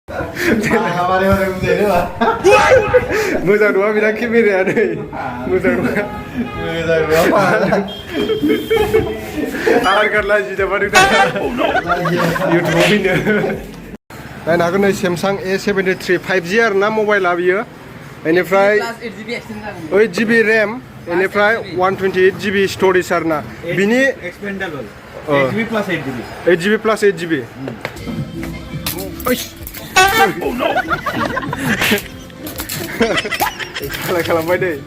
Moja dua bilang kibir ya deh. Moja dua. Harga lagi dapat itu. YouTube ini. Dan aku nih Samsung A73 5G arena mobile abiyo. Ini fry 8GB RAM. Ini fry 128GB storage arena. Bini expandable. 8GB plus 8GB. 8GB plus 8GB. Oh no! Salah kalamai deh.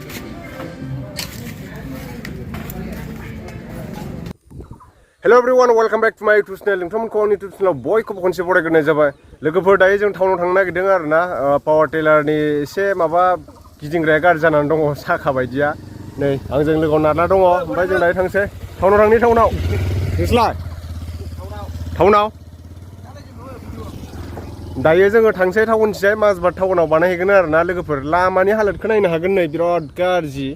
Hello everyone, welcome back to my YouTube channel. नोंथांमोनखौ आंनि YouTube channel बयखौबो खनसे बरायग्रोनाय जाबाय। लोगोफोर दायो जों टाउनाव थांनो नागिरदों आरोना पावार टेलारनि एसे माबा गिदिंग्राया गाज्रि जानानै दङ साखा बायदिया। नै आंजों लोगोआव नारना दङ। ओमफ्राय जों दायो थांसै टाउनाव नोंसोरलाय? टाउनाव? दायो जोङो थांसै टाउनसिजाय माजबाट टाउनाव बानायहैगोन आरोना लोगोफोर। लामानि हालोदखौ नायनो हागोन नै बिराद गाज्रि।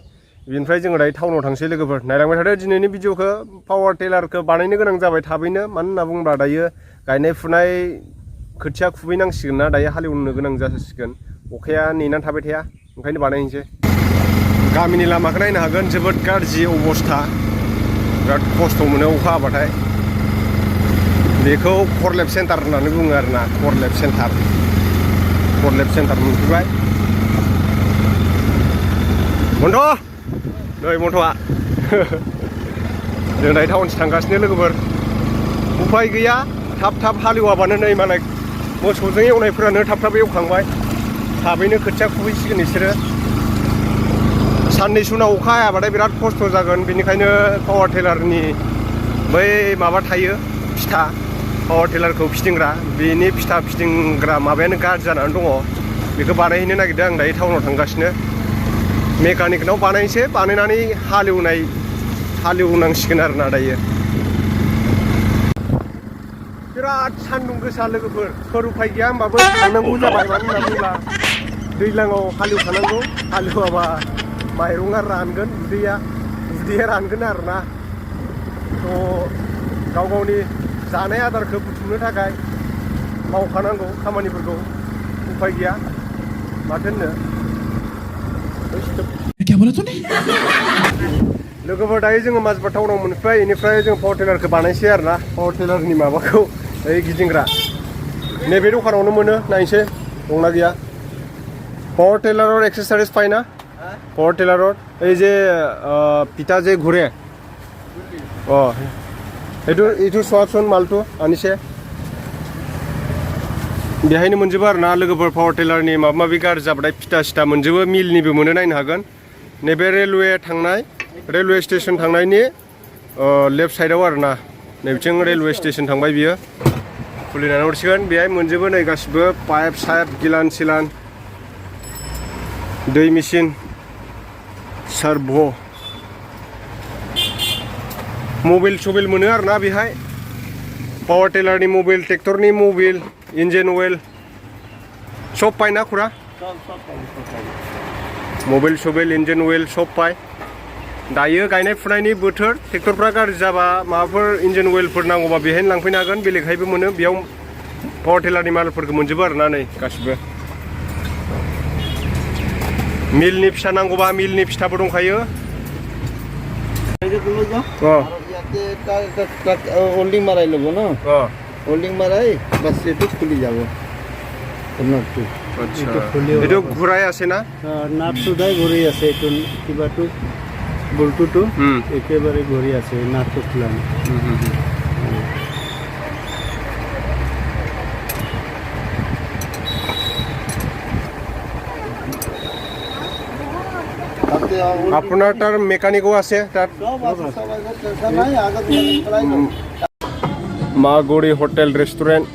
बिनिफ्राय जोङो दायो टाउनाव थांसै लोगोफोर। नायलांबाय थादो दिनैनि भिडिअखौ। पावार टेलारखौ बानायनो गोनां जाबाय थाबैनो। मानो होनना बुङोब्ला दायो गायनाय फुनाय खोथिया खुबैनांसिगोन ना दायो हालेवनो गोनां जासिगोन। अखाया नेनानै थाबाय थाया ओंखायनो बानायनोसै। गामिनि लामाखौ नायनो हागोन जोबोद गाज्रि अबस्था। बिराद खस्थ' मोनो अखा हाबाथाय। बेखौ करलेब सेन्टार होननानै बुङो आरोना करलेब सेन्टार मोनफैबाय। मन्थ' नै मन्थ'आ जों दायो टाउनसिम थांगासिनो लोगोफोर। उफाय गैया थाब हालेवाबानो नै मालाय मोसौजों एवनायफोरानो थाब एवखांबाय। थाबैनो खोथिया खुबैसिगोन बिसोरो। साननैसो उनाव अखा हायाबाथाय बिराद खस्थ' जागोन। बेनिखायनो पावार टेलारनि बै माबा थायो फिथा पावार टेलारखौ फिदिंग्रा बेनि फिथा फिदिंग्रा माबायानो गाज्रि जानानै दङ। बेखौ बानायहैनो नागिरदों आं दायो टाउनाव थांगासिनो। मेकानिकनाव बानायनोसै बानायनानै हालेवनांसिगोन आरोना दायो। बिराद सान्दुं गोसा लोगोफोर उफाय गैया होमबाबो थांनांगौ जाबाय। मानो होनना बुङोब्ला दैज्लाङाव हालेवखानांगौ। हालेवाबा माइरङा रानगोन उदैया रानगोन आरोना। थ' गावनि जानाय आदारखौ बुथुमनो थाखाय मावखानांगौ खामानिफोरखौ। उफाय गैया माथो होननो। लोगोफोर दायो जोङो माजबाट टाउनाव मोनफैबाय। बेनिफ्राय जों पावार टेलारखौ बानायसै आरोना। पावार टेलारनि माबाखौ ओइ गिदिंग्रा नैबे दखानावनो मोनो। नायनोसै दंना गैया। पावार टेलारर एक्सेसरिज पाइना पावार टेलारर এই যে পিঠা যে ঘুরে এইটো চোৱাচোন মালটো আনিছে। बेहायनो मोनजोबो आरोना लोगोफोर पावार टेलारनि माबा माबि गाज्रि जाबाथाय फिथा सिथा मोनजोबो। मिलनिबो मोनो नायनो हागोन। नैबे रेलवे स्टेशन थांनायनि लेफ्ट साइडआव आरोना। नैबिथिं रेलवे स्टेशन थांबाय बियो। खुलिनानै हरसिगोन। बेहाय मोनजोबो नै गासिबो पाइप साइप गिलान सिलान दै मेचिन सार्भ मबाइल सबाइल मोनो आरोना बेहाय। पावार टेलारनि मबाइल ट्रेक्टरनि मबाइल इन्जिन अइल सब पाइना खुरा मबाइल सबाइल इन्जिन अइल सब पाइ। दायो गायनाय फुनायनि बोथोर ट्रेक्टरफ्रा गाज्रि जाबा माबाफोर इन्जिन अइलफोर नांगौबा बेहायनो लांफैनो हागोन। बेलेगहायबो मोनो। बेयाव पावार टेलारनि मालफोरखौ मोनजोबो आरोना नै गासिबो। मिलनि फिथा नांगौबा मिलनि फिथाबो दंखायो। হোল্ডিং মাৰাই ল'ব ন। হোল্ডিং মাৰাই বাছ এইটো খুলি যাব নাটটো। এইটো ঘূৰাই আছে না নাটটো দাই ঘূৰি আছে। এইটো কিবাটো বল্টুটো একেবাৰে ঘূৰি আছে। নাটটো খোলা নাই। আপোনাৰ তাৰ মেকানিকো আছে তাত। Maguri hotel restaurant.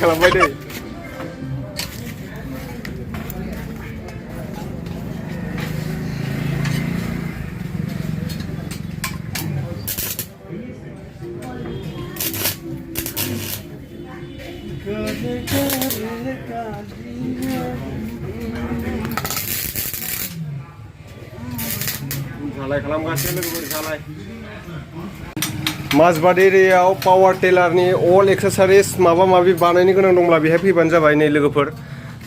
खालामबाय दै। झालाय खालामगासिनो लोगोफोर झालाय माजबाट एरियायाव पावार टेलारनि अल एक्सेसारिज माबा माबि बानायनो गोनां दंब्ला बेहाय फैबानो जाबाय नै लोगोफोर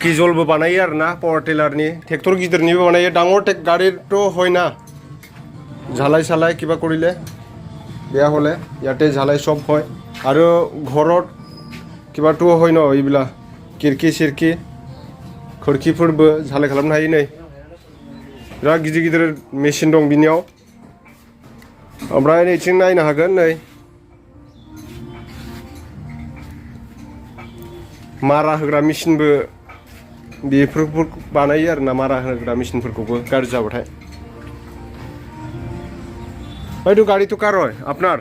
किजलबो बानायो आरोना पावार टेलारनि ट्रेक्टर गिदिरनिबो बानायो डाঙৰ गाড়ীটো হয় না झालाय सालाय কিবা কৰিলে বেয়া হ'লে ইয়াতে झालाय सब হয় আৰু ঘৰত কিবাটো হয় ন এইবিলা खिरखि सिरखि खोरखिफोरबो झालाय खालामनो हायो नै बिराद गिदिर गिदिर मेसिन दं बिनियाव ओमफ्राय नैथिं नायनो हागोन नै मारा होग्रा मेसिनबो बेफोरखौ बानायो आरोना मारा होग्रा मेसिनफोरखौबो गाज्रि जाबाथाय भाई तो गाड़ी तो कार है আপনার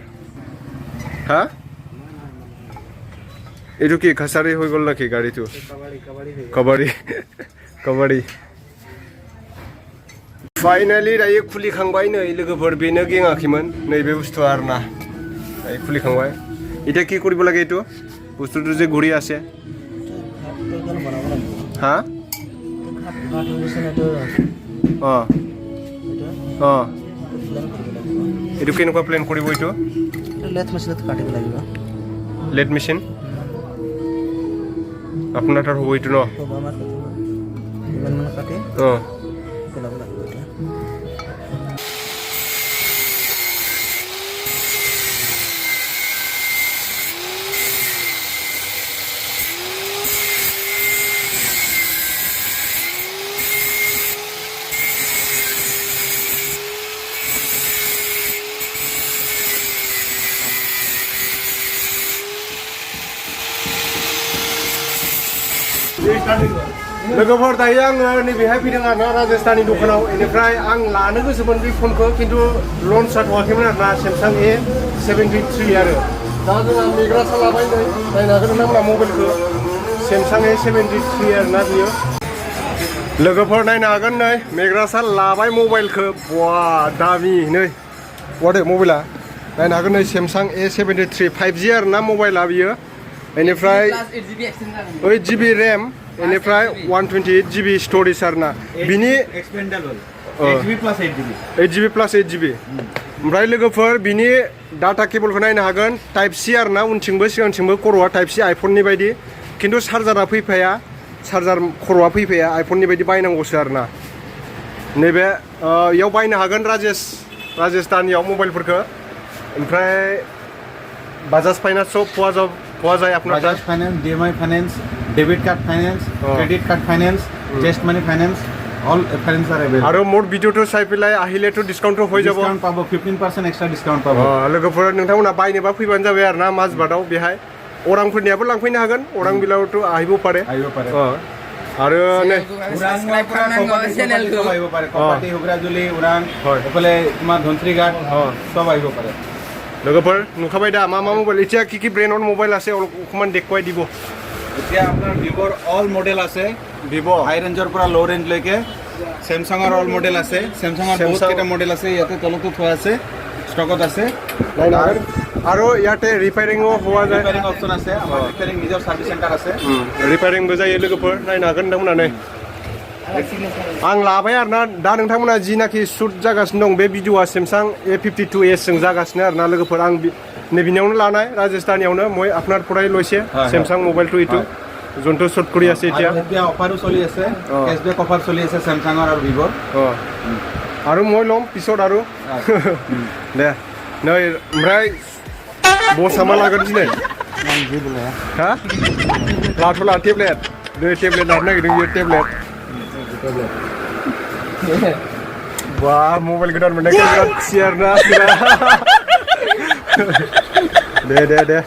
हाँ ये तो কি খাসারি হয়ে গেল নাকি গাড়ি তো কাবাডি কাবাডি फाइनाली दायो खुलिखांबाय नै लोगोफोर बेनो गेङाखैमोन नैबे बुस्थुआ आरोना दायो खुलिखांबाय এটা কি কৰিব লাগে এইটো বস্তুটো যে ঘূৰি আছে হা এইটো কেনেকুৱা প্লেন কৰিব এইটো লেট মেচিনত কাটিব লাগিব লেট মেচিন আপোনাৰ তাৰ হ'ব এইটো ন ইমান মানে কাটে পেলাব লাগিব এটা लोगोफोर दायो आङो नैबेहाय फैदों आरोना राजस्थाननि दखानाव बेनिफ्राय आं लानो गोसोमोन बे फनखौ खिन्थु लन्च जाथ'वाखैमोन आरोना सेमसां A73 आरो दा जोंहा मेग्रासा लाबाय नै नायनो हागोन नोंथांमोना मबाइलखौ सेमसां A73 आरोना बियो लोगोफोर नायनो हागोन नै मेग्रासा लाबाय मबाइलखौ बवा दामि नै वादे मबाइला नायनो हागोन नै सेमसां A73 5G आरोना मबाइला बियो बेनिफ्राय 8GB RAM बेनिफ्राय 128GB स्टोरेज आरोना बिनि एक्सपेंडेबल 8GB प्लस 8GB ओमफ्राय लोगोफोर बिनि डाटा केबलखौ नायनो हागोन टाइप C आरोना उनथिंबो सिगांथिंबो खर'आ टाइप C आइफननि बायदि खिन्थु चार्जारा फैफाया चार्जार खर'आ फैफाया आइफननि बायदि बायनांगौसो आरोना नैबे इयाव बायनो हागोन राजस्थाननियाव मबाइलफोरखौ ओमफ्राय बाजाज फाइनान्सआव পোৱা যায় আপোনাৰ Bajaj finance DMI finance debit card finance credit card finance test money finance all finance are available আৰু মোৰ ভিডিঅ'টো চাই পেলাই আহিলেতো ডিসকাউন্টও হৈ যাব ডিসকাউন্ট পাবো 15% এক্সট্রা ডিসকাউন্ট পাবো लोगोफोर नोंथांमोना बायनोबा फैबानो जाबाय आरोना माजबाटाव बेहाय अरांफोरनियाबो लांफैनो हागोन अरां बिलावथ' আহিব পাৰে আৰু नै সাবস্ক্রাইব কৰা চেনেলটো আহিব পাৰে কপাটি হুগ্ৰাজুলি ওৰাং এফালে তোমাৰ ধনশ্ৰীঘাট সব আহিব পাৰে लोगोफोर नुखाबाय दा मा मा मबाइल এতিয়া কি কি ব্ৰেণ্ডৰ মোবাইল আছে অকমান দেখুৱাই দিব এতিয়া আপোনাৰ ভিভোৰ অল মডেল আছে ভিভো হাই ৰেঞ্জৰ পৰা লো ৰেঞ্জ লৈকে স্যামসাঙৰ অল মডেল আছে স্যামসাঙৰ বহুত কেইটা মডেল আছে ইয়াতে তলতো থোৱা আছে ষ্টকত আছে আৰু ইয়াতে ৰিপেয়াৰিংও হোৱা যায় ৰিপেয়াৰিং অপচন আছে আমাৰ ৰিপেয়াৰিং নিজৰ সাৰ্ভিস সেন্টাৰ আছে रिपेयरिंबो जायो लोगोफोर नायनो हागोन नोंथांमोना नै आं लाबाय आरोना दा नोंथांमोना जिनाखि शुट जागासिनो दं बे भिडिअआ सेमसां A52s जों जागासिनो आरोना लोगोफोर आं नैबिनियावनो लानाय राजस्थाननियावनो মই আপোনাৰ পৰাই লৈছে सेमसां মোবাইলটো এইটো যোনটো শ্বুট কৰি আছে এতিয়া অফাৰো চলি আছে কেশবেক অফাৰ চলি আছে স্যামসাঙৰ আৰু ভিভোৰ আৰু মই ল'ম পিছত আৰু দে नै ओमफ्राय बसा मा लागोन दिनै हा लाथ'ला टेब्लेट नै टेब्लेट लानो नागिरदों बियो tablet wah mobile godan mendekat siar na deh